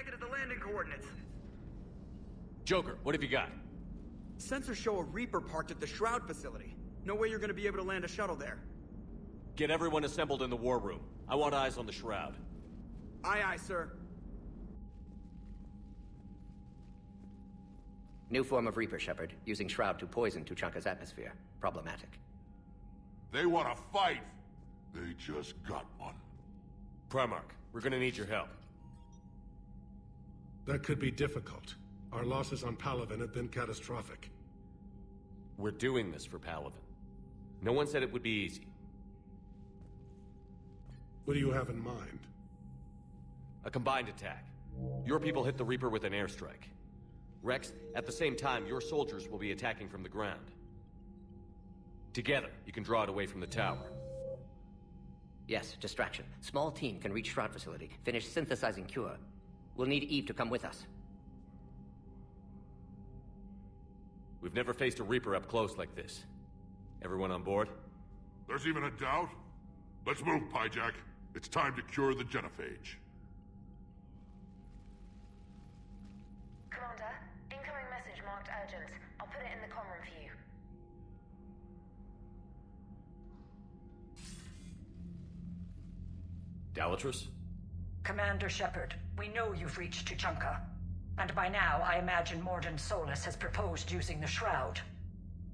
Negative the landing coordinates. Joker, what have you got? Sensors show a Reaper parked at the Shroud facility. No way you're gonna be able to land a shuttle there. Get everyone assembled in the war room. I want eyes on the Shroud. Aye, aye, sir. New form of Reaper, Shepard, using Shroud to poison Tuchanka's atmosphere. Problematic. They want to fight! They just got one. Primarch, we're gonna need your help. That could be difficult. Our losses on Palaven have been catastrophic. We're doing this for Palaven. No one said it would be easy. What do you have in mind? A combined attack. Your people hit the Reaper with an airstrike. Rex, at the same time, your soldiers will be attacking from the ground. Together, you can draw it away from the tower. Yes, distraction. Small team can reach Shroud facility, finish synthesizing cure. We'll need Eve to come with us. We've never faced a Reaper up close like this. Everyone on board? There's even a doubt? Let's move, Pyjack. It's time to cure the genophage. Commander, incoming message marked urgent. I'll put it in the comm room for you. Dalatrus? Commander Shepard, we know you've reached Tuchanka. And by now, I imagine Morden Solus has proposed using the Shroud.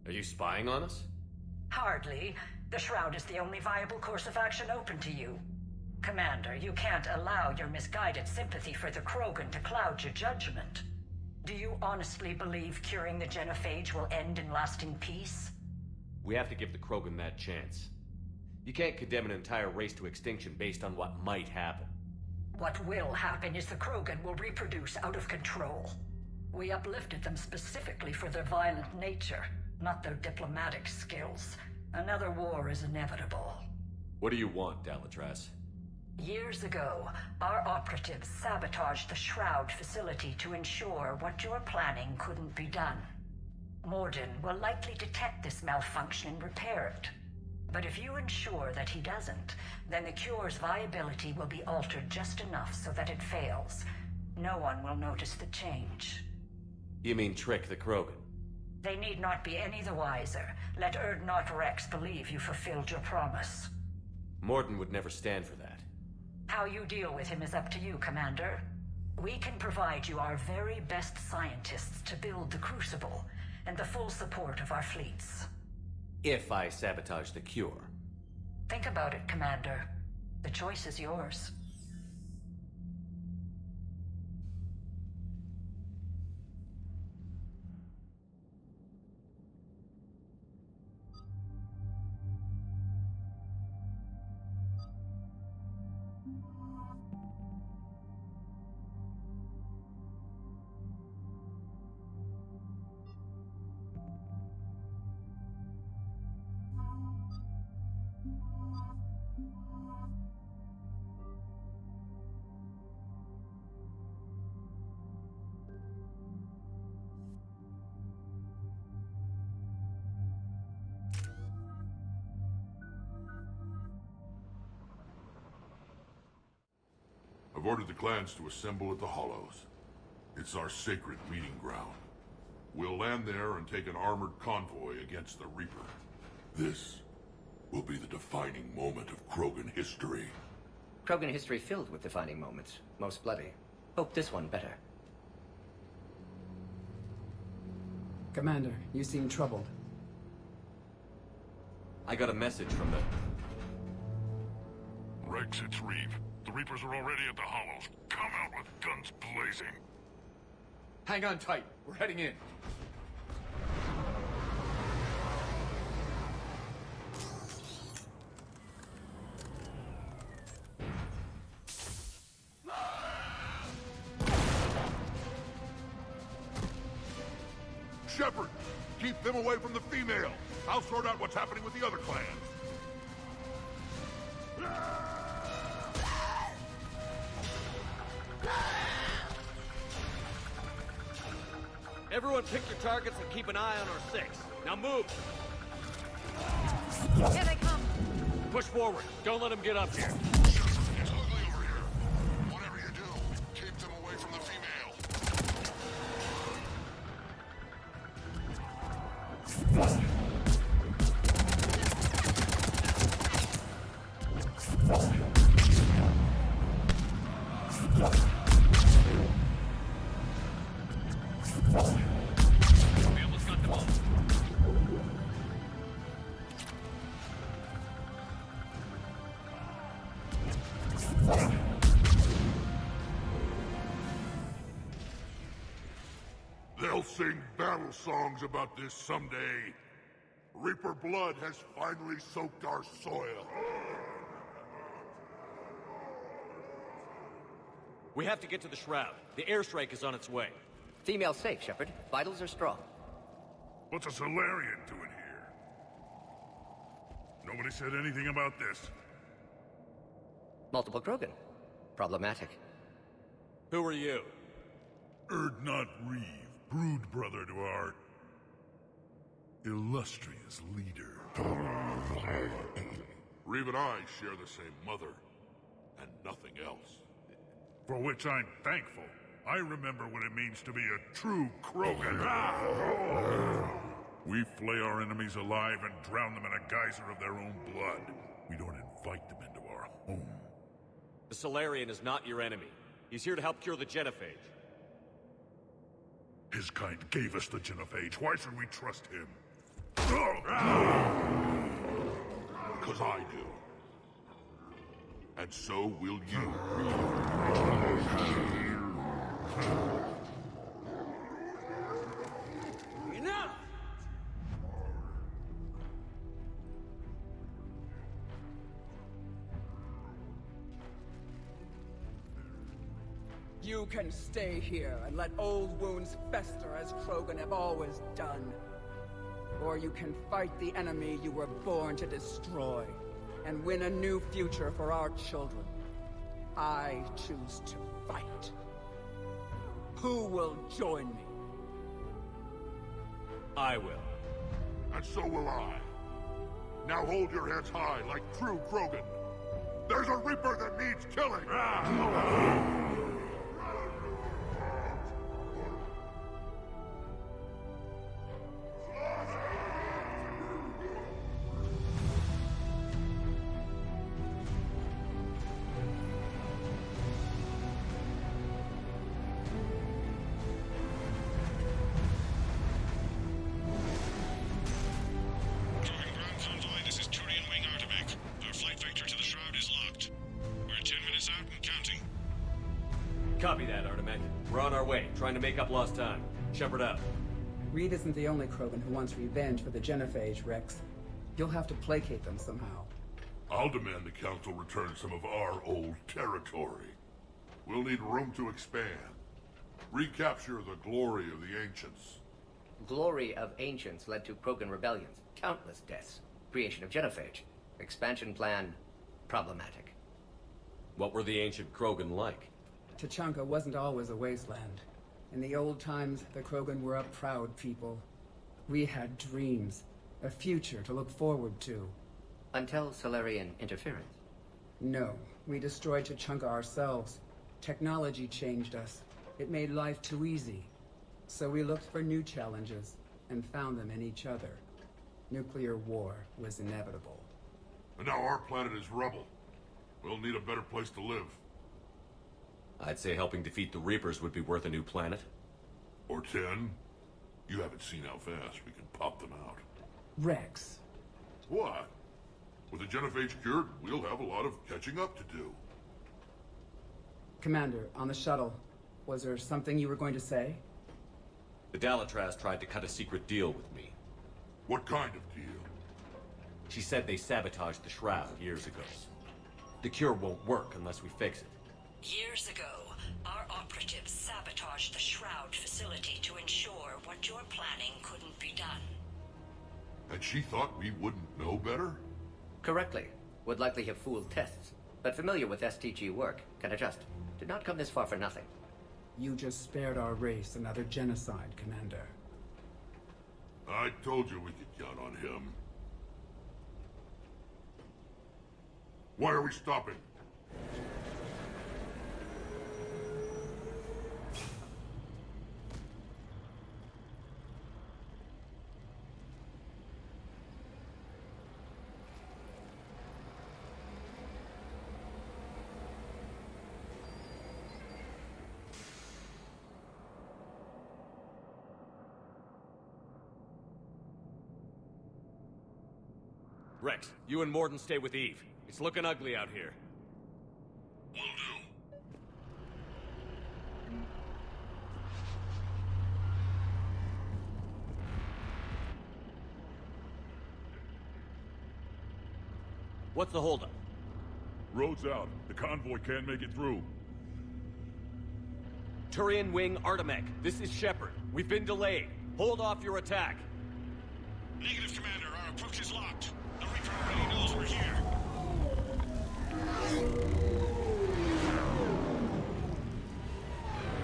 Are you spying on us? Hardly. The Shroud is the only viable course of action open to you. Commander, you can't allow your misguided sympathy for the Krogan to cloud your judgment. Do you honestly believe curing the genophage will end in lasting peace? We have to give the Krogan that chance. You can't condemn an entire race to extinction based on what might happen. What will happen is the Krogan will reproduce out of control. We uplifted them specifically for their violent nature, not their diplomatic skills. Another war is inevitable. What do you want, Dalatrus? Years ago, our operatives sabotaged the Shroud facility to ensure what you're planning couldn't be done. Morden will likely detect this malfunction and repair it. But if you ensure that he doesn't, then the cure's viability will be altered just enough so that it fails. No one will notice the change. You mean trick the Krogan? They need not be any the wiser. Let Erdnot Rex believe you fulfilled your promise. Morden would never stand for that. How you deal with him is up to you, Commander. We can provide you our very best scientists to build the Crucible, and the full support of our fleets. If I sabotage the cure. Think about it, Commander. The choice is yours. I've ordered the clans to assemble at the Hollows. It's our sacred meeting ground. We'll land there and take an armored convoy against the Reaper. This will be the defining moment of Krogan history. Krogan history filled with defining moments. Most bloody. Hope this one better. Commander, you seem troubled. I got a message from the... Rex, it's Reeve. The Reapers are already at the Hollows. Come out with guns blazing. Hang on tight. We're heading in. Shepard, keep them away from the female. I'll sort out what's happening with the other clans. Everyone pick your targets and keep an eye on our six. Now move! Here they come! Push forward. Don't let them get up here. It's ugly over here. Whatever you do, keep them away from the female. sing battle songs about this someday. Reaper blood has finally soaked our soil. We have to get to the Shroud. The airstrike is on its way. Female safe, Shepard. Vitals are strong. What's a Solarian doing here? Nobody said anything about this. Multiple Krogan. Problematic. Who are you? Erdnot Reeve, brood brother to our illustrious leader. Reeve and I share the same mother, and nothing else. For which I'm thankful. I remember what it means to be a true Krogan. We flay our enemies alive and drown them in a geyser of their own blood. We don't invite them into our home. The Solarian is not your enemy. He's here to help cure the genophage. His kind gave us the genophage. Why should we trust him? Because I do. And so will you. Enough! You can stay here and let old wounds fester as Krogan have always done. Or you can fight the enemy you were born to destroy, and win a new future for our children. I choose to fight. Who will join me? I will. And so will I. Now hold your heads high like true Krogan. There's a Reaper that needs killing! Copy that, Artemec. We're on our way, trying to make up lost time. Shepard out. Reed isn't the only Krogan who wants revenge for the genophage, Rex. You'll have to placate them somehow. I'll demand the Council return some of our old territory. We'll need room to expand. Recapture the glory of the Ancients. Glory of Ancients led to Krogan rebellions, countless deaths, creation of genophage. Expansion plan, problematic. What were the ancient Krogan like? Tachanka wasn't always a wasteland. In the old times, the Krogan were a proud people. We had dreams, a future to look forward to. Until Solarian interference. No, we destroyed Tachanka ourselves. Technology changed us. It made life too easy. So we looked for new challenges, and found them in each other. Nuclear war was inevitable. And now our planet is rubble. We'll need a better place to live. I'd say helping defeat the Reapers would be worth a new planet. Or 10. You haven't seen how fast we can pop them out. Rex. What? With the genophage cured, we'll have a lot of catching up to do. Commander, on the shuttle, was there something you were going to say? The Dalatraz tried to cut a secret deal with me. What kind of deal? She said they sabotaged the Shroud years ago. The cure won't work unless we fix it. Years ago, our operatives sabotaged the Shroud facility to ensure what you're planning couldn't be done. And she thought we wouldn't know better? Correctly. Would likely have fooled tests, but familiar with STG work, can adjust. Did not come this far for nothing. You just spared our race another genocide, Commander. I told you we could count on him. Why are we stopping? Rex, you and Morden stay with Eve. It's looking ugly out here. Will do. What's the holdup? Road's out. The convoy can't make it through. Turian Wing Artemek, this is Shepard. We've been delayed. Hold off your attack. Negative, Commander. Our approach is locked. The Reaper already knows we're here.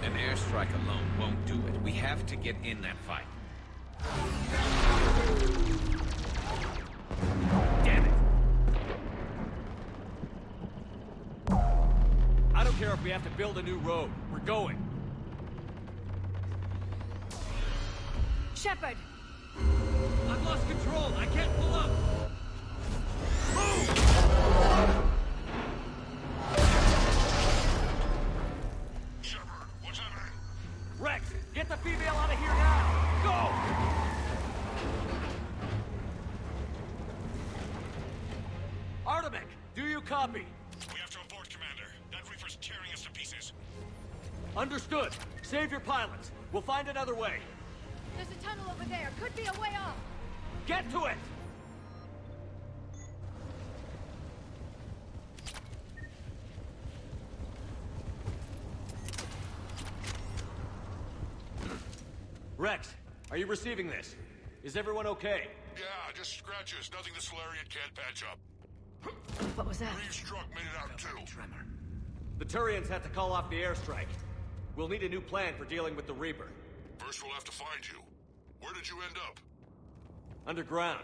An airstrike alone won't do it. We have to get in that fight. Damn it! I don't care if we have to build a new road. We're going. Shepard! I've lost control. I can't pull up. Move! Shepard, what's happening? Rex, get the female out of here now! Go! Artemek, do you copy? We have to abort, Commander. That Reaper's tearing us to pieces. Understood. Save your pilots. We'll find another way. There's a tunnel over there. Could be a way off. Get to it! Rex, are you receiving this? Is everyone okay? Yeah, just scratches. Nothing the Solarian can't patch up. What was that? Reeves' truck made it out too. Tremor. The Turians had to call off the airstrike. We'll need a new plan for dealing with the Reaper. First we'll have to find you. Where did you end up? Underground.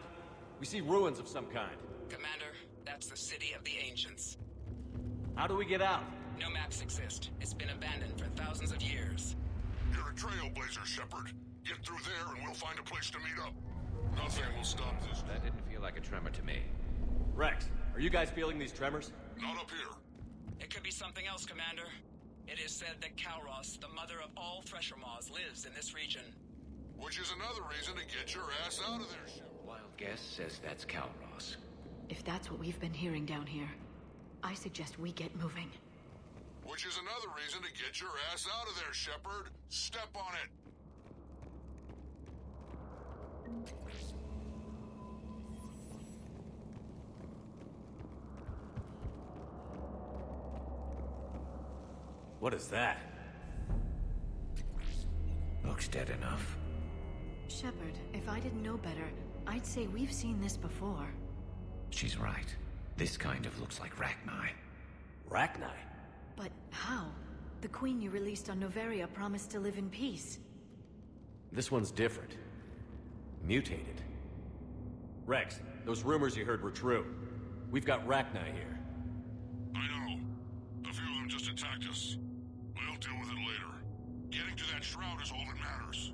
We see ruins of some kind. Commander, that's the city of the Ancients. How do we get out? No maps exist. It's been abandoned for thousands of years. You're a trailblazer, Shepard. Get through there and we'll find a place to meet up. Nothing will stop this. That didn't feel like a tremor to me. Rex, are you guys feeling these tremors? Not up here. It could be something else, Commander. It is said that Kalros, the mother of all Thresher Maws, lives in this region. Which is another reason to get your ass out of there, Shepard. Wild guess says that's Kalros. If that's what we've been hearing down here, I suggest we get moving. Which is another reason to get your ass out of there, Shepard. Step on it. What is that? Looks dead enough. Shepard, if I didn't know better, I'd say we've seen this before. She's right. This kind of looks like Rachni. Rachni? But how? The queen you released on Noveria promised to live in peace. This one's different. Mutated. Rex, those rumors you heard were true. We've got Rachni here. I know. A few of them just attacked us. We'll deal with it later. Getting to that shroud is all that matters.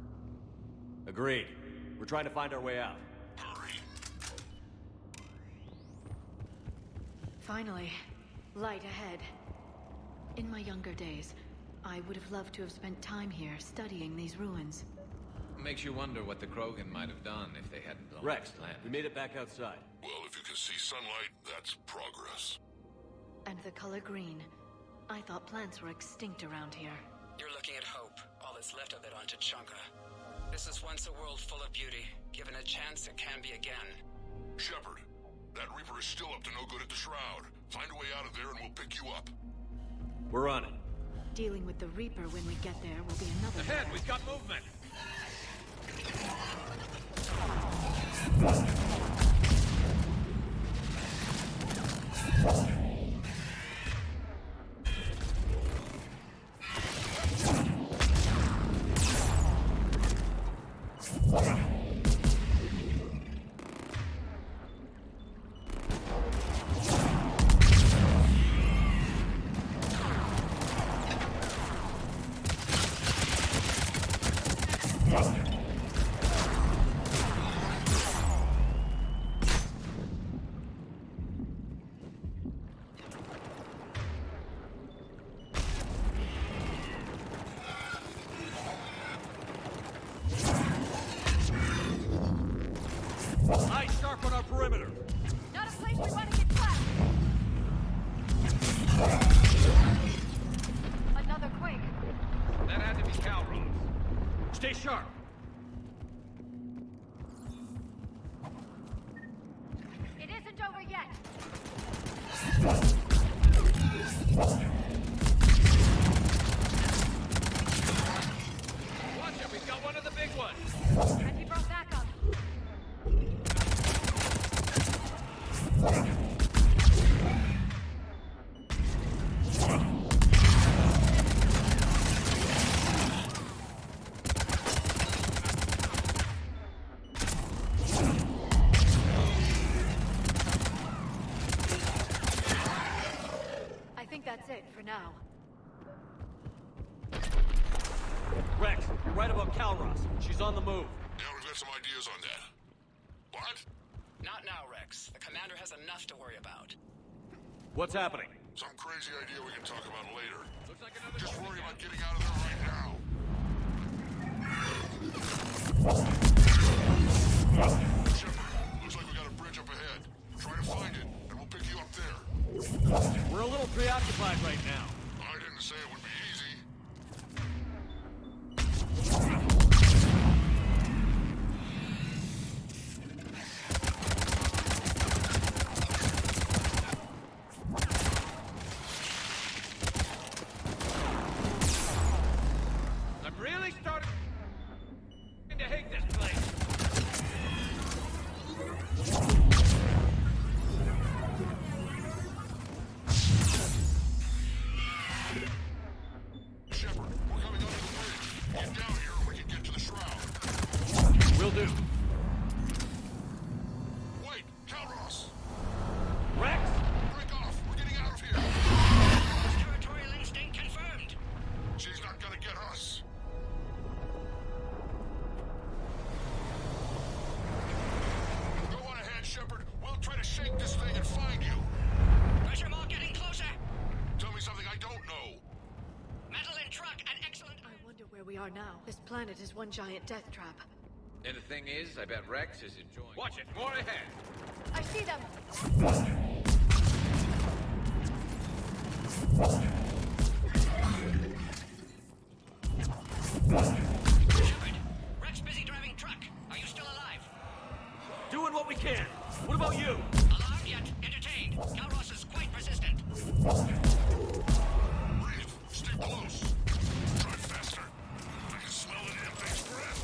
Agreed. We're trying to find our way out. Hurry. Finally, light ahead. In my younger days, I would have loved to have spent time here studying these ruins. Makes you wonder what the Krogan might have done if they hadn't blown Rex, this planet. we made it back outside. Well, if you can see sunlight, that's progress. And the color green. I thought plants were extinct around here. You're looking at hope, all that's left of it on Tuchanka. This is once a world full of beauty. Given a chance, it can be again. Shepard, that Reaper is still up to no good at the Shroud. Find a way out of there and we'll pick you up. We're on it. Dealing with the Reaper when we get there will be another... Ahead, we've got movement! Eyes sharp on our perimeter. Not a place we want to get trapped! Another quake. That had to be Kalros. Stay sharp. It isn't over yet. Watch it, we've got one of the big ones! Ready for backup. I think that's it for now. Rex, you're right about Calros. She's on the move. Yeah, we've got some ideas on that. What? Not now, Rex. The commander has enough to worry about. What's happening? Some crazy idea we can talk about later. Looks like another Just worry about getting out of there right now. Shepard, looks like we got a bridge up ahead. Try to find it, and we'll pick you up there. We're a little preoccupied right now. I didn't say it would be easy. I'm really starting to hate this place. Shepard, we're coming under the bridge. Get down here and we can get to the shroud. Will do. Wait, Calros! Rex! Break off! We're getting out of here! Territorial instinct confirmed. She's not gonna get us. Go on ahead, Shepard. We'll try to shake this thing and find you. Pressure mark getting closer. Tell me something I don't know. Metal in truck and excellent. I wonder where we are now. This planet is one giant death trap. And the thing is, I bet Rex is enjoying. Watch it, more ahead! I see them! Shepard, Rex busy driving truck. Are you still alive? Doing what we can. What about you? Alarmed yet? Entertained. Calros is quite persistent. Breathe. Stay close. Drive faster. I can smell the damn thing's breath.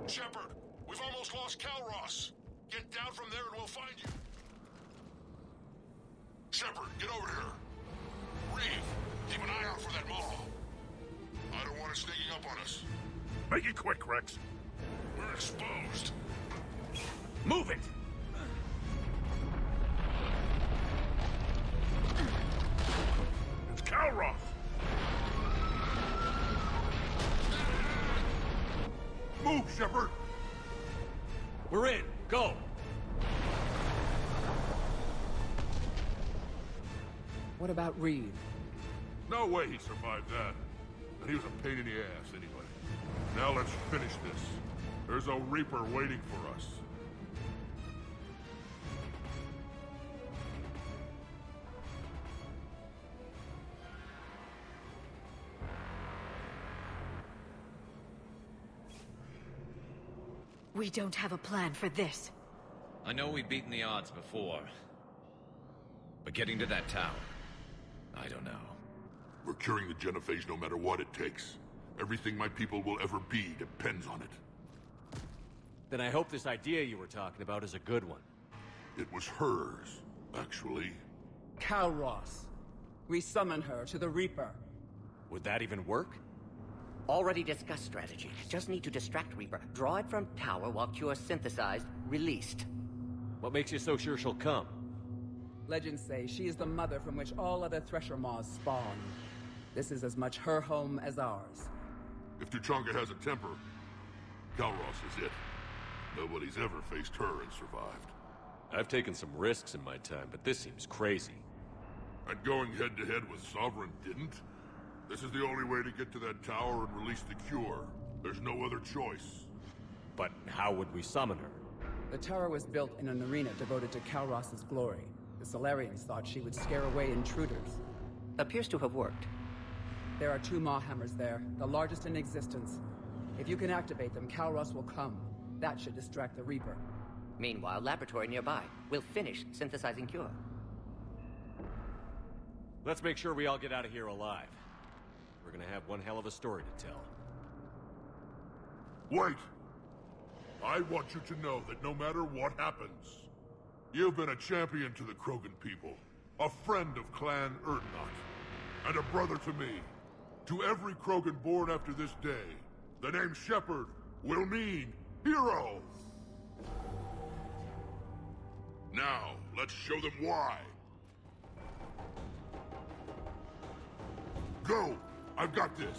Shepard, we've almost lost Calros. Get down from there and we'll find you. Shepard, get over here. Reeve, keep an eye out for that mall. I don't want it sneaking up on us. Make it quick, Rex. We're exposed. Move it! It's Calros. Move, Shepard! We're in. Go! What about Reeve? No way he survived that. And he was a pain in the ass anyway. Now let's finish this. There's a Reaper waiting for us. We don't have a plan for this. I know we've beaten the odds before. But getting to that tower, I don't know. We're curing the genophage no matter what it takes. Everything my people will ever be depends on it. Then I hope this idea you were talking about is a good one. It was hers, actually. Calros. We summon her to the Reaper. Would that even work? Already discussed strategy. Just need to distract Reaper. Draw it from tower while cure synthesized, released. What makes you so sure she'll come? Legends say she is the mother from which all other Thresher Maws spawn. This is as much her home as ours. If Tuchanka has a temper, Calros is it. Nobody's ever faced her and survived. I've taken some risks in my time, but this seems crazy. And going head-to-head with Sovereign didn't? This is the only way to get to that tower and release the cure. There's no other choice. But how would we summon her? The tower was built in an arena devoted to Kalros's glory. The Solarians thought she would scare away intruders. Appears to have worked. There are 2 Maw hammers there, the largest in existence. If you can activate them, Kalros will come. That should distract the Reaper. Meanwhile, laboratory nearby. We'll finish synthesizing cure. Let's make sure we all get out of here alive. We're gonna have one hell of a story to tell. Wait! I want you to know that no matter what happens, you've been a champion to the Krogan people, a friend of Clan Erdnot, and a brother to me. To every Krogan born after this day, the name Shepard will mean hero! Now, let's show them why. Go! I've got this!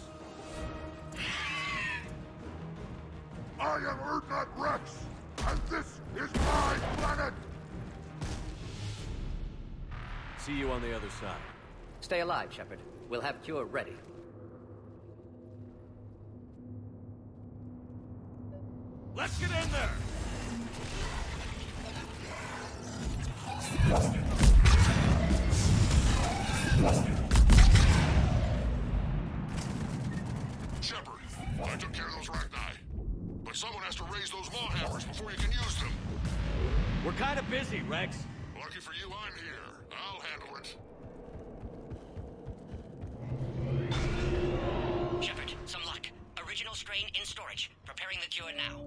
I am Erdnot Rex, and this is my planet! See you on the other side. Stay alive, Shepard. We'll have cure ready. Let's get in there! Shepard, I took care of those Rachni. But someone has to raise those Maw hammers before you can use them. We're kind of busy, Rex. Lucky for you, I'm here. I'll handle it. Shepard, some luck. Original strain in storage. Preparing the cure now.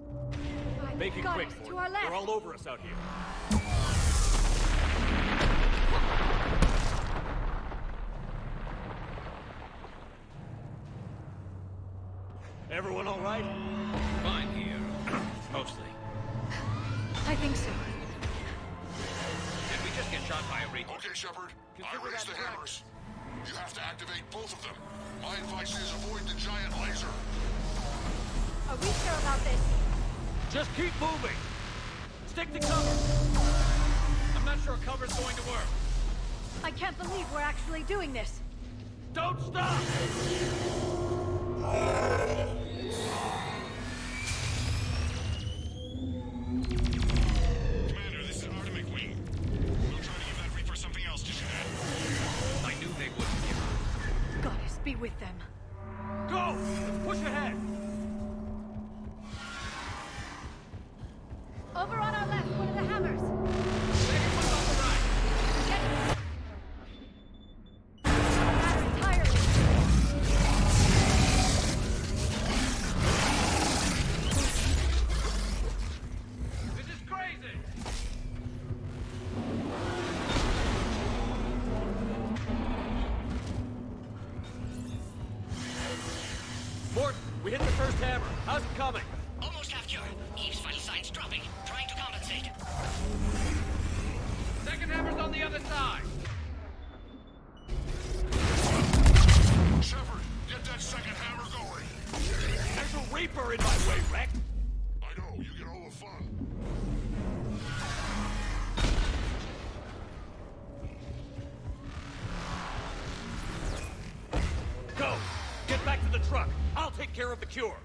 Make it quick, Ford. They're all over us out here. Everyone all right? Fine here. Mostly. I think so. Did we just get shot by a Reaper? Okay, Shepard. I raised the hammers. You have to activate both of them. My advice is avoid the giant laser. Are we sure about this? Just keep moving. Stick to cover. I'm not sure cover's going to work. I can't believe we're actually doing this. Don't stop! Commander, this is Artemic Wing. We'll try to give that Reaper something else to shoot at. I knew they wouldn't give up. Goddess, be with them. Go! Let's push ahead! Over on our left, one of the hammers. Second one's on the right. Matter entirely. This is crazy! Morton, we hit the first hammer. How's it coming? Almost half cure. Eve's vital signs dropping. Trying to compensate. Second hammer's on the other side. Shepard, get that second hammer going. There's a Reaper in my way, Rex. I know, you get all the fun. Go! Get back to the truck. I'll take care of the cure.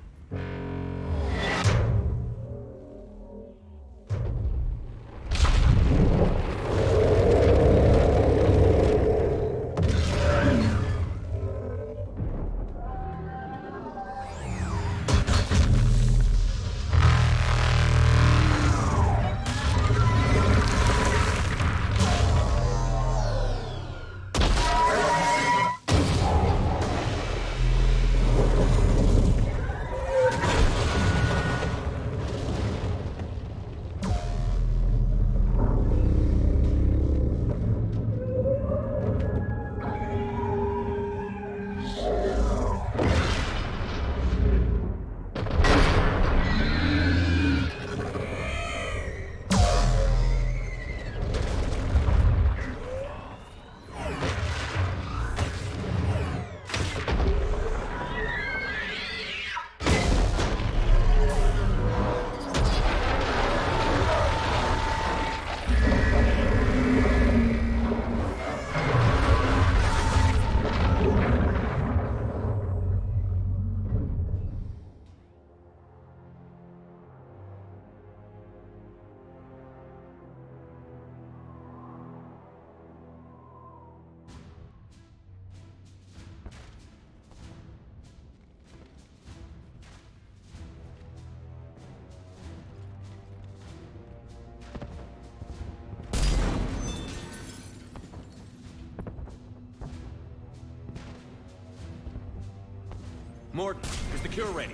Morden, is the cure ready?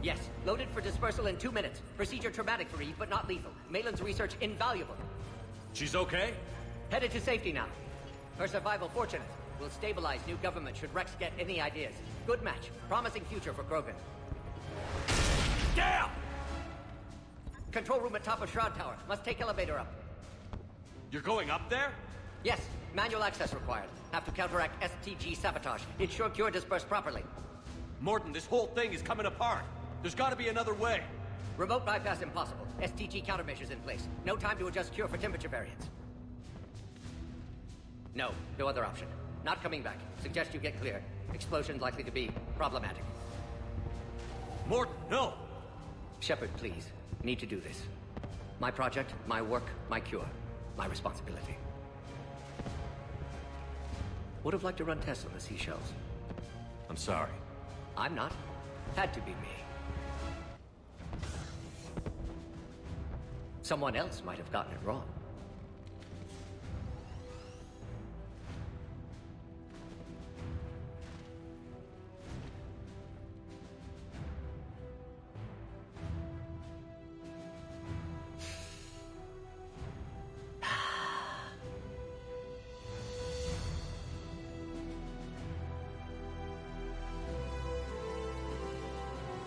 Yes, loaded for dispersal in 2 minutes. Procedure traumatic for Eve, but not lethal. Malin's research invaluable. She's okay? Headed to safety now. Her survival fortunate. Will stabilize new government should Rex get any ideas. Good match. Promising future for Krogan. Damn! Control room at top of Shroud Tower. Must take elevator up. You're going up there? Yes, manual access required. Have to counteract STG sabotage. Ensure cure dispersed properly. Morden, this whole thing is coming apart. There's gotta be another way. Remote bypass impossible. STG countermeasures in place. No time to adjust cure for temperature variance. No other option. Not coming back. Suggest you get clear. Explosion's likely to be problematic. Morden, no! Shepard, please. Need to do this. My project, my work, my cure. My responsibility. Would have liked to run tests on the seashells. I'm sorry. I'm not. Had to be me. Someone else might have gotten it wrong.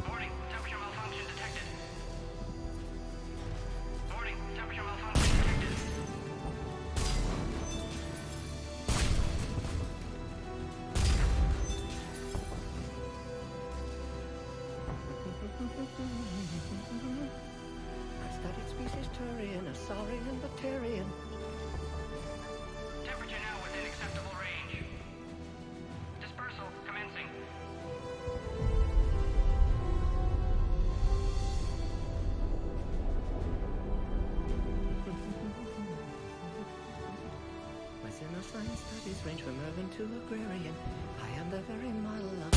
Warning, temperature malfunction detected. Warning, temperature malfunction detected. I studied species Turian, a saurian, Batarian. Temperature now within acceptable range. Dispersal commencing. My science studies range from urban to agrarian. I am the very model of...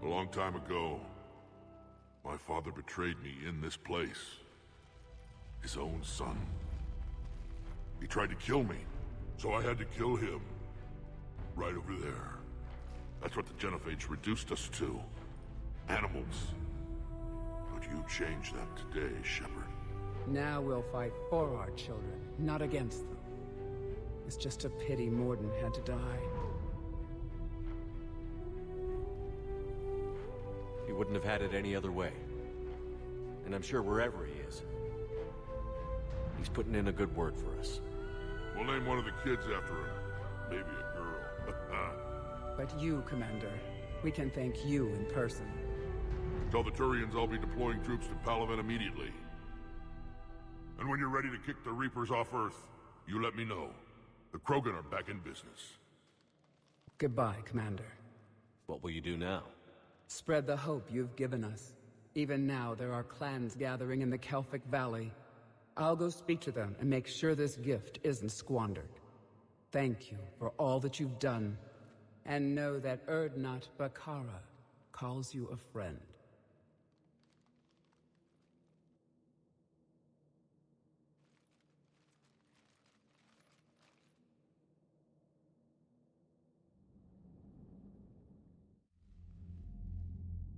A long time ago, my father betrayed me in this place. His own son. He tried to kill me, so I had to kill him. Right over there. That's what the Genophage reduced us to. Animals. But you changed that today, Shepard. Now we'll fight for our children, not against them. It's just a pity Morden had to die. He wouldn't have had it any other way. And I'm sure wherever he is, he's putting in a good word for us. We'll name one of the kids after him. Maybe a girl. But you, Commander, we can thank you in person. Tell the Turians I'll be deploying troops to Palaven immediately. And when you're ready to kick the Reapers off Earth, you let me know. The Krogan are back in business. Goodbye, Commander. What will you do now? Spread the hope you've given us. Even now, there are clans gathering in the Kelphic Valley. I'll go speak to them and make sure this gift isn't squandered. Thank you for all that you've done. And know that Erdnot Bakara calls you a friend.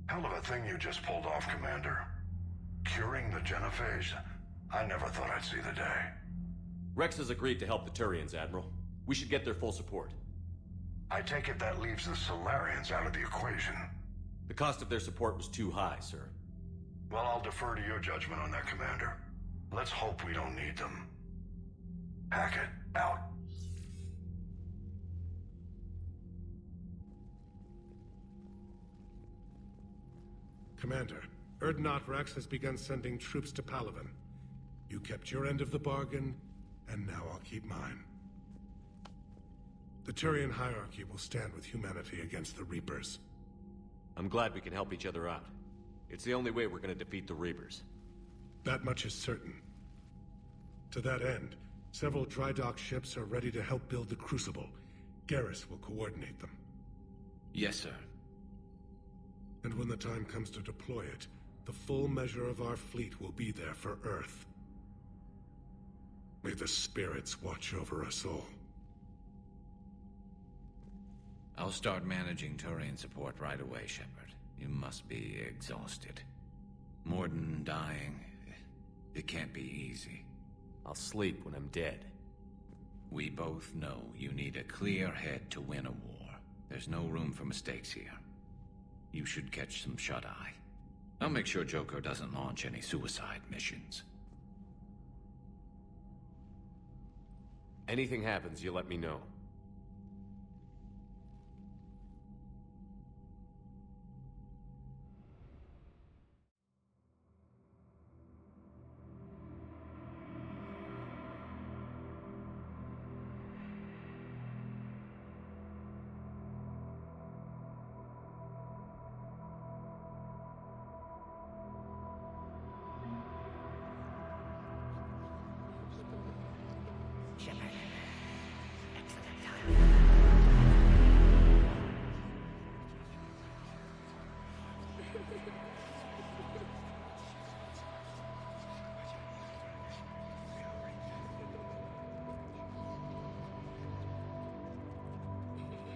Hell of a thing you just pulled off, Commander. Curing the Genophage? I never thought I'd see the day. Rex has agreed to help the Turians, Admiral. We should get their full support. I take it that leaves the Solarians out of the equation. The cost of their support was too high, sir. Well, I'll defer to your judgment on that, Commander. Let's hope we don't need them. Hackett, out. Commander, Erdnot Rex has begun sending troops to Palaven. You kept your end of the bargain, and now I'll keep mine. The Turian hierarchy will stand with humanity against the Reapers. I'm glad we can help each other out. It's the only way we're gonna defeat the Reapers. That much is certain. To that end, several dry dock ships are ready to help build the Crucible. Garrus will coordinate them. Yes, sir. And when the time comes to deploy it, the full measure of our fleet will be there for Earth. May the spirits watch over us all. I'll start managing Turian support right away, Shepard. You must be exhausted. Morden dying, it can't be easy. I'll sleep when I'm dead. We both know you need a clear head to win a war. There's no room for mistakes here. You should catch some shut-eye. I'll make sure Joker doesn't launch any suicide missions. Anything happens, you let me know.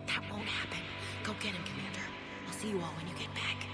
That won't happen. Go get him, Commander. I'll see you all when you get back.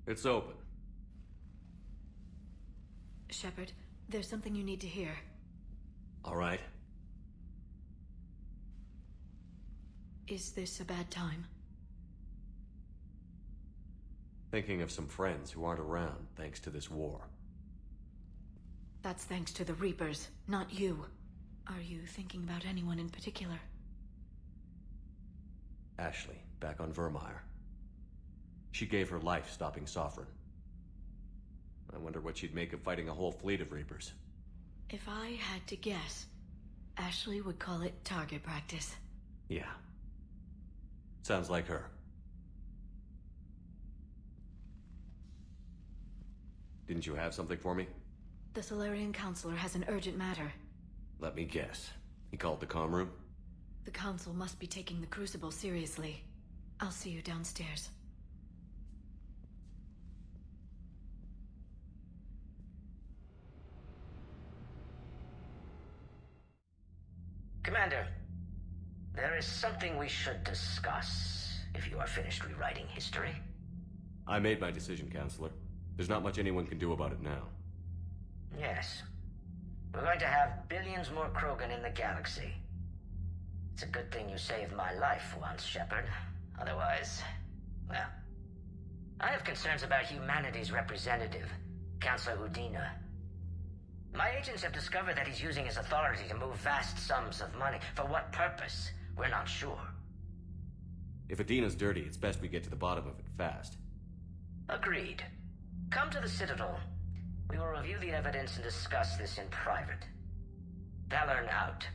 It's open. Shepard, there's something you need to hear. All right. Is this a bad time? Thinking of some friends who aren't around thanks to this war. That's thanks to the Reapers, not you. Are you thinking about anyone in particular? Ashley, back on Vermeer. She gave her life stopping Sovereign. I wonder what she'd make of fighting a whole fleet of Reapers. If I had to guess, Ashley would call it target practice. Yeah. Sounds like her. Didn't you have something for me? The Solarian Counselor has an urgent matter. Let me guess. He called the comm room? The Council must be taking the Crucible seriously. I'll see you downstairs. Commander, there is something we should discuss, if you are finished rewriting history. I made my decision, Counselor. There's not much anyone can do about it now. Yes. We're going to have billions more Krogan in the galaxy. It's a good thing you saved my life once, Shepard. Otherwise, well... I have concerns about humanity's representative, Counselor Udina. My agents have discovered that he's using his authority to move vast sums of money. For what purpose? We're not sure. If Adina's dirty, it's best we get to the bottom of it fast. Agreed. Come to the Citadel. We will review the evidence and discuss this in private. Valorn out.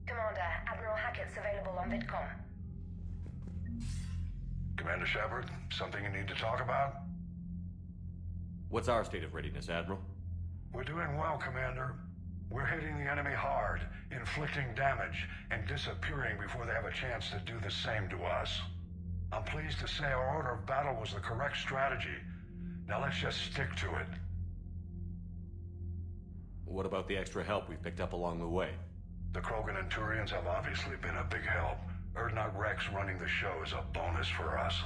Commander, Admiral Hackett's available on VidCom. Commander Shepard, something you need to talk about? What's our state of readiness, Admiral? We're doing well, Commander. We're hitting the enemy hard, inflicting damage, and disappearing before they have a chance to do the same to us. I'm pleased to say our order of battle was the correct strategy. Now let's just stick to it. What about the extra help we've picked up along the way? The Krogan and Turians have obviously been a big help. Urdnot Rex running the show is a bonus for us.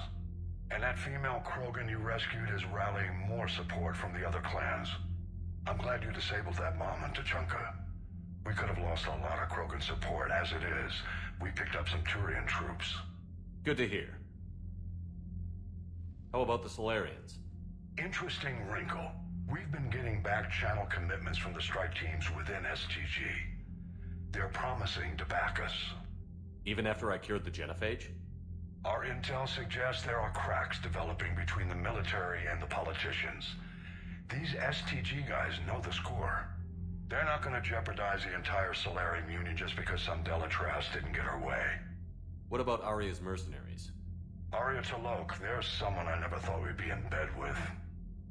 And that female Krogan you rescued is rallying more support from the other clans. I'm glad you disabled that bomb on Tuchanka. We could have lost a lot of Krogan support. As it is, we picked up some Turian troops. Good to hear. How about the Solarians? Interesting wrinkle. We've been getting back-channel commitments from the strike teams within STG. They're promising to back us. Even after I cured the genophage? Our intel suggests there are cracks developing between the military and the politicians. These STG guys know the score. They're not going to jeopardize the entire Solarian Union just because some Delatras didn't get our way. What about Arya's mercenaries? Arya T'Lok, there's someone I never thought we'd be in bed with.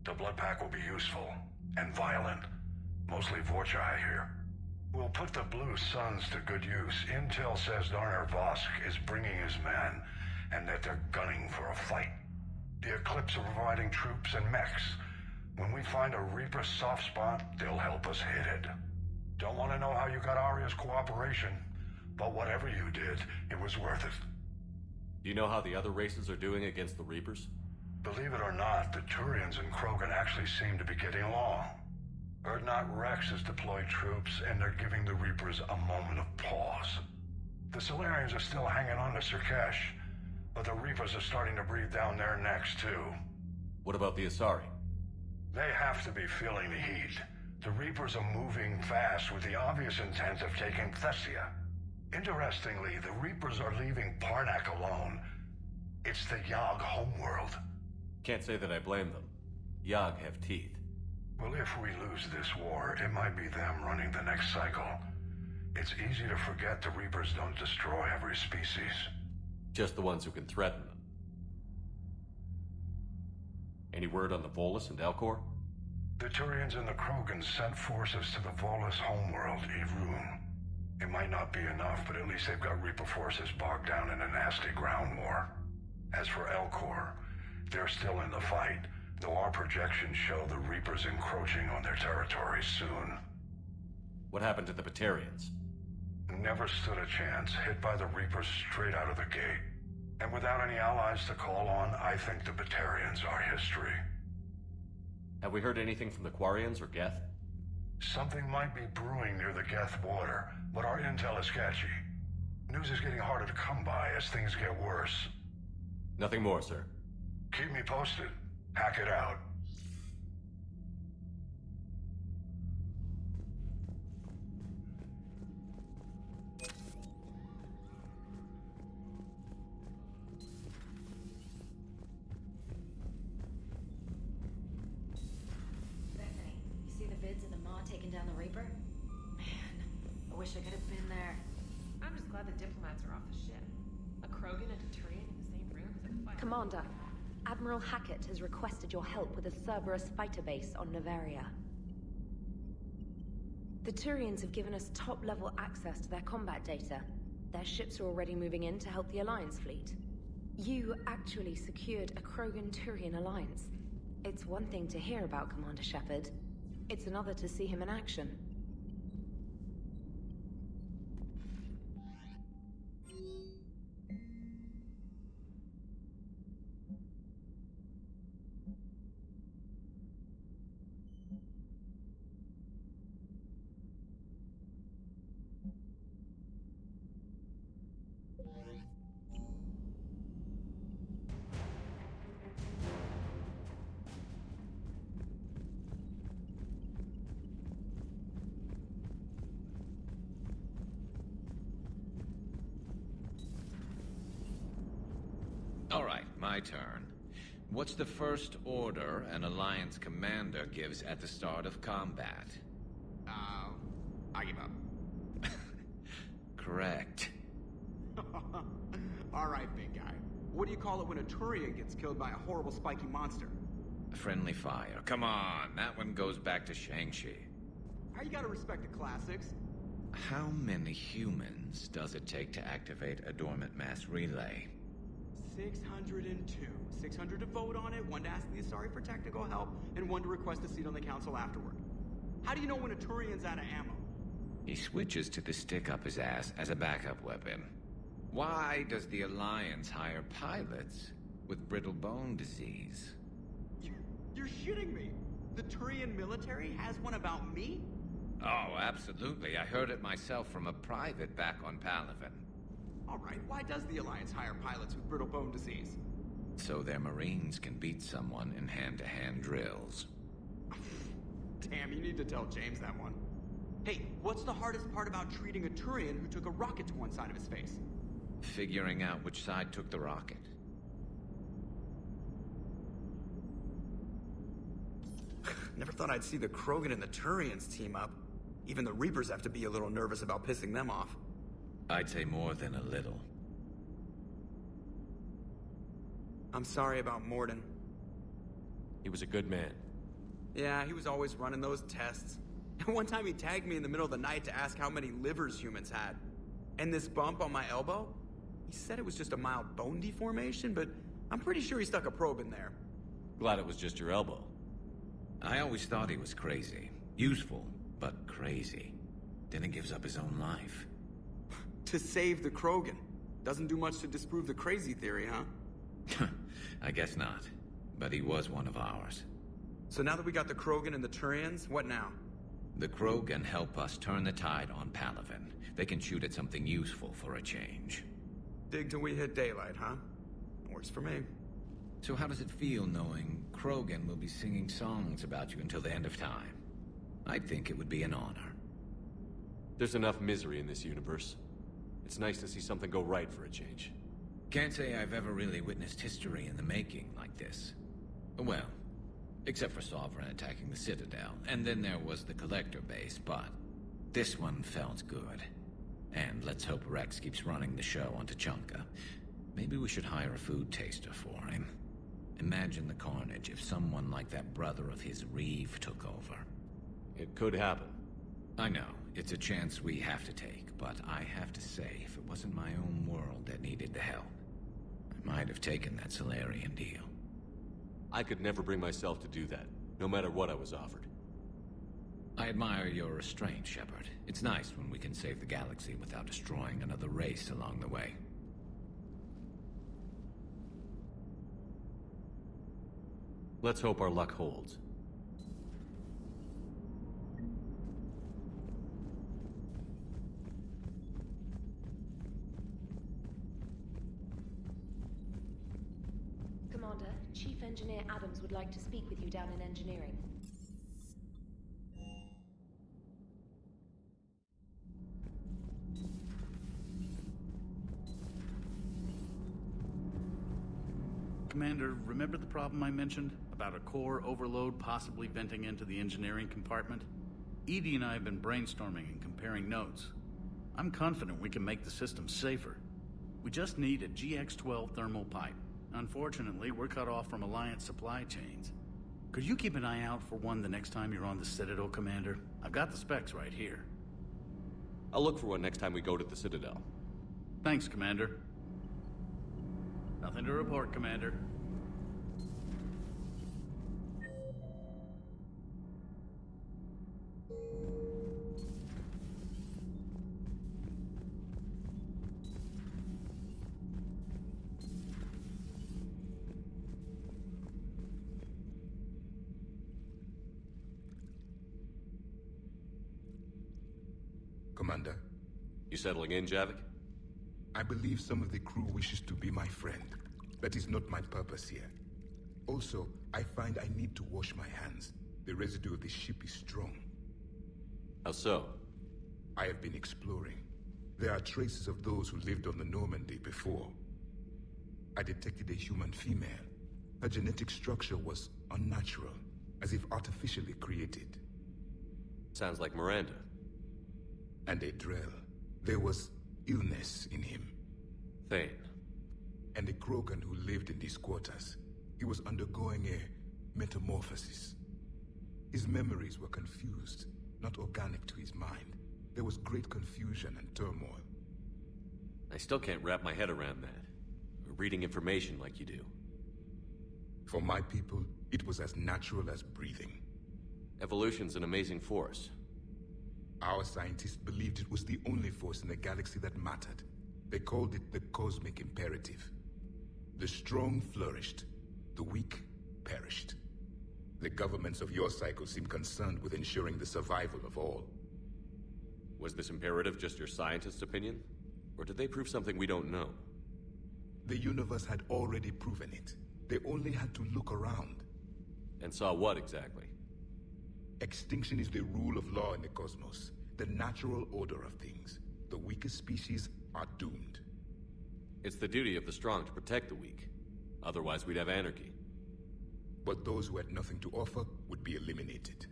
The Blood Pack will be useful, and violent. Mostly Vorcha here. We'll put the Blue Suns to good use. Intel says Darner Vosk is bringing his men, and that they're gunning for a fight. The Eclipse are providing troops and mechs. When we find a Reaper soft spot, they'll help us hit it. Don't want to know how you got Arya's cooperation, but whatever you did, it was worth it. Do you know how the other races are doing against the Reapers? Believe it or not, the Turians and Krogan actually seem to be getting along. Urdnot Rex has deployed troops, and they're giving the Reapers a moment of pause. The Solarians are still hanging on to Sirkesh, but the Reapers are starting to breathe down their necks, too. What about the Asari? They have to be feeling the heat. The Reapers are moving fast with the obvious intent of taking Thessia. Interestingly, the Reapers are leaving Parnak alone. It's the Yogg homeworld. Can't say that I blame them. Yogg have teeth. Well, if we lose this war, it might be them running the next cycle. It's easy to forget the Reapers don't destroy every species. Just the ones who can threaten them. Any word on the Volus and Elcor? The Turians and the Krogan sent forces to the Volus homeworld, Irun. It might not be enough, but at least they've got Reaper forces bogged down in a nasty ground war. As for Elcor, they're still in the fight, though our projections show the Reapers encroaching on their territory soon. What happened to the Batarians? Never stood a chance, hit by the Reapers straight out of the gate. And without any allies to call on, I think the Batarians are history. Have we heard anything from the Quarians or Geth? Something might be brewing near the Geth border, but our intel is sketchy. News is getting harder to come by as things get worse. Nothing more, sir. Keep me posted. Hack it out. Bethany, you see the vids of the Maw taking down the Reaper? Man, I wish I could have been there. I'm just glad the diplomats are off the ship. A Krogan and a Turian in the same room is a fight. Commander, Admiral Hackett has requested your help with a Cerberus fighter base on Noveria. The Turians have given us top-level access to their combat data. Their ships are already moving in to help the Alliance fleet. You actually secured a Krogan-Turian alliance. It's one thing to hear about Commander Shepard. It's another to see him in action. my turn. What's the first order an Alliance commander gives at the start of combat? I give up. Correct. Alright, big guy. What do you call it when a Turian gets killed by a horrible spiky monster? Friendly fire. Come on, that one goes back to Shang-Chi. How you gotta respect the classics? How many humans does it take to activate a dormant mass relay? 602. 600 to vote on it, 1 to ask the Asari for technical help, and 1 to request a seat on the council afterward. How do you know when a Turian's out of ammo? He switches to the stick up his ass as a backup weapon. Why does the Alliance hire pilots with brittle bone disease? You're shitting me! The Turian military has one about me? Oh, absolutely. I heard it myself from a private back on Palaven. Alright, why does the Alliance hire pilots with brittle bone disease? So their Marines can beat someone in hand-to-hand drills. Damn, you need to tell James that one. Hey, what's the hardest part about treating a Turian who took a rocket to one side of his face? Figuring out which side took the rocket. Never thought I'd see the Krogan and the Turians team up. Even the Reapers have to be a little nervous about pissing them off. I'd say more than a little. I'm sorry about Morden. He was a good man. Yeah, he was always running those tests. And one time he tagged me in the middle of the night to ask how many livers humans had. And this bump on my elbow? He said it was just a mild bone deformation, but I'm pretty sure he stuck a probe in there. Glad it was just your elbow. I always thought he was crazy. Useful, but crazy. Then he gives up his own life. To save the Krogan. Doesn't do much to disprove the crazy theory, huh? I guess not. But he was one of ours. So now that we got the Krogan and the Turians, what now? The Krogan help us turn the tide on Palaven. They can shoot at something useful for a change. Dig till we hit daylight, huh? Works for me. So how does it feel knowing Krogan will be singing songs about you until the end of time? I think it would be an honor. There's enough misery in this universe. It's nice to see something go right for a change. Can't say I've ever really witnessed history in the making like this. Well, except for Sovereign attacking the Citadel, and then there was the Collector base, but this one felt good. And let's hope Rex keeps running the show on Tuchanka. Maybe we should hire a food taster for him. Imagine the carnage if someone like that brother of his, Reeve, took over. It could happen. I know, it's a chance we have to take, but I have to say, if it wasn't my own world that needed the help, I might have taken that Solarian deal. I could never bring myself to do that, no matter what I was offered. I admire your restraint, Shepard. It's nice when we can save the galaxy without destroying another race along the way. Let's hope our luck holds. Commander, Chief Engineer Adams would like to speak with you down in engineering. Commander, remember the problem I mentioned? About a core overload possibly venting into the engineering compartment? Edie and I have been brainstorming and comparing notes. I'm confident we can make the system safer. We just need a GX-12 thermal pipe. Unfortunately, we're cut off from Alliance supply chains. Could you keep an eye out for one the next time you're on the Citadel, Commander? I've got the specs right here. I'll look for one next time we go to the Citadel. Thanks, Commander. Nothing to report, Commander. Commander. You settling in, Javik? I believe some of the crew wishes to be my friend. That is not my purpose here. Also, I find I need to wash my hands. The residue of the ship is strong. How so? I have been exploring. There are traces of those who lived on the Normandy before. I detected a human female. Her genetic structure was unnatural, as if artificially created. Sounds like Miranda. And a Drell. There was illness in him. Thane. And a Krogan who lived in these quarters. He was undergoing a metamorphosis. His memories were confused, not organic to his mind. There was great confusion and turmoil. I still can't wrap my head around that. Reading information like you do. For my people, it was as natural as breathing. Evolution's an amazing force. Our scientists believed it was the only force in the galaxy that mattered. They called it the cosmic imperative. The strong flourished, the weak perished. The governments of your cycle seem concerned with ensuring the survival of all. Was this imperative just your scientist's opinion? Or did they prove something we don't know? The universe had already proven it. They only had to look around. And saw what exactly? Extinction is the rule of law in the cosmos, the natural order of things. The weakest species are doomed. It's the duty of the strong to protect the weak. Otherwise, we'd have anarchy. But those who had nothing to offer would be eliminated.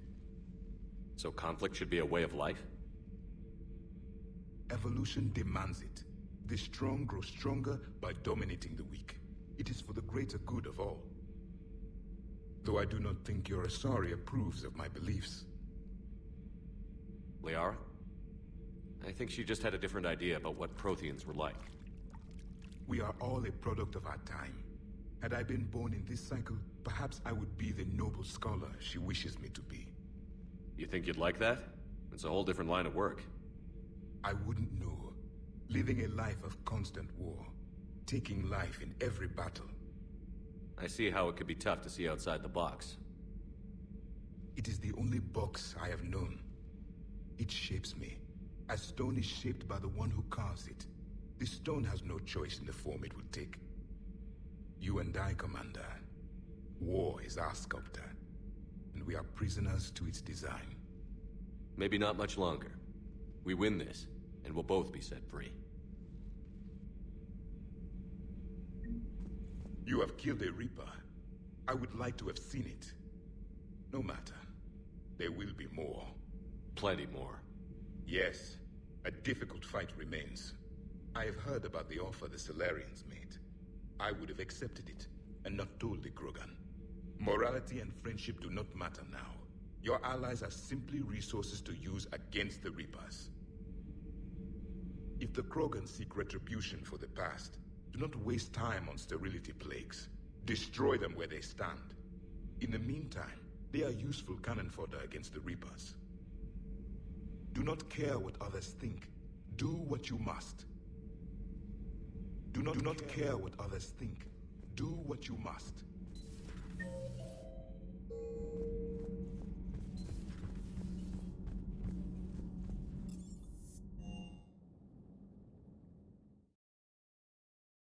So conflict should be a way of life? Evolution demands it. The strong grow stronger by dominating the weak. It is for the greater good of all. Though I do not think your Asari approves of my beliefs. Liara? I think she just had a different idea about what Protheans were like. We are all a product of our time. Had I been born in this cycle, perhaps I would be the noble scholar she wishes me to be. You think you'd like that? It's a whole different line of work. I wouldn't know. Living a life of constant war. Taking life in every battle. I see how it could be tough to see outside the box. It is the only box I have known. It shapes me, as stone is shaped by the one who carves it. The stone has no choice in the form it will take. You and I, Commander. War is our sculptor, and we are prisoners to its design. Maybe not much longer. We win this, and we'll both be set free. You have killed a Reaper. I would like to have seen it. No matter. There will be more. Plenty more. Yes. A difficult fight remains. I have heard about the offer the Solarians made. I would have accepted it, and not told the Krogan. Morality and friendship do not matter now. Your allies are simply resources to use against the Reapers. If the Krogan seek retribution for the past, do not waste time on sterility plagues. Destroy them where they stand. In the meantime, they are useful cannon fodder against the Reapers. Do not care what others think. Do what you must. Do not care what others think. Do what you must.